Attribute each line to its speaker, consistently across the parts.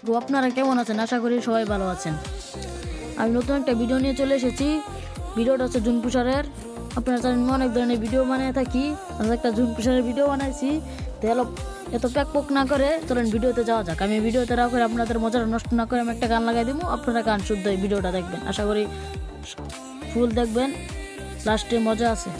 Speaker 1: তো আপনারা কেমন আছেন? আশা করি সবাই ভালো আছেন। আমি নতুন একটা ভিডিও নিয়ে চলে এসেছি। ভিডিওটা হচ্ছে জুন পুষারের। আপনারা জানেন আমি অনেক ধরনের ভিডিও বানিয়ে থাকি, আমি একটা জুন পুষারের ভিডিও বানাইছি। তো এত প্যাক পোক না করে চলেন ভিডিওতে যাওয়া যাক। আমি ভিডিওতে না করে আপনাদের মজাটা নষ্ট না করে আমি একটা গান লাগাই দিব, আপনারা গান শুদ্ধ এই ভিডিওটা দেখবেন। আশা করি ফুল দেখবেন, লাস্টে মজা আছে।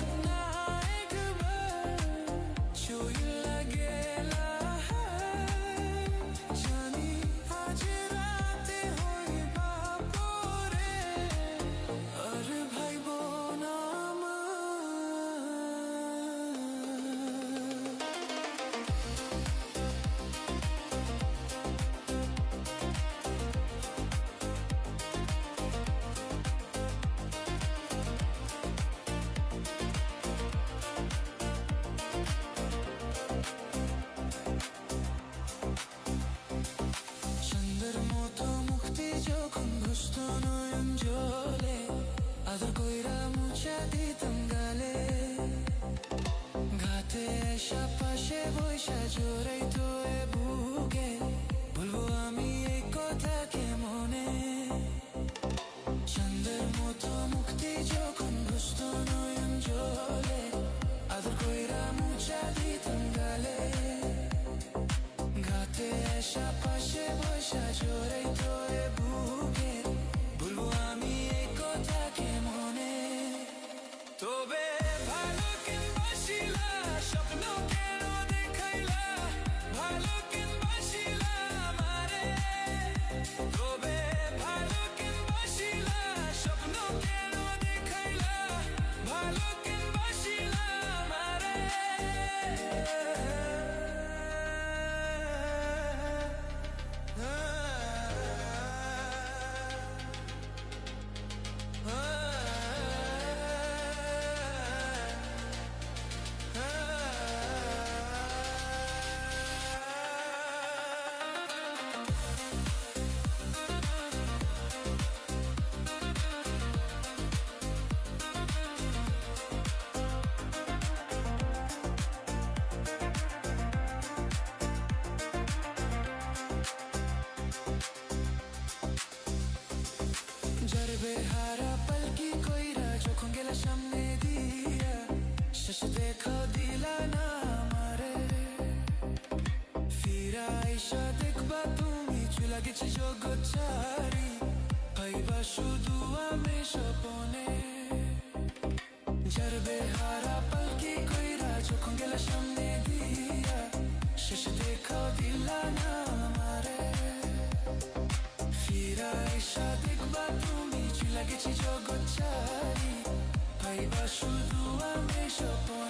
Speaker 2: বেহারা পালকি কইরা যখন গেলা সামনে দিয়া শেষ দেখা দিলা না আমারে ফিরা আইসা দেখবা তুমি চুলা গেছি জগৎ ছাড়ি পাইবা শুধু আমি স্বপনে যার বেহারা পালকি কইরা যখন গেলা সামনে দিয়া শেষ দেখা দিলা না আমারে ফিরা আইসা দেখবা লাগেছি জগৎ ছাড়ি পাইবা শুধু আমি স্বপ্ন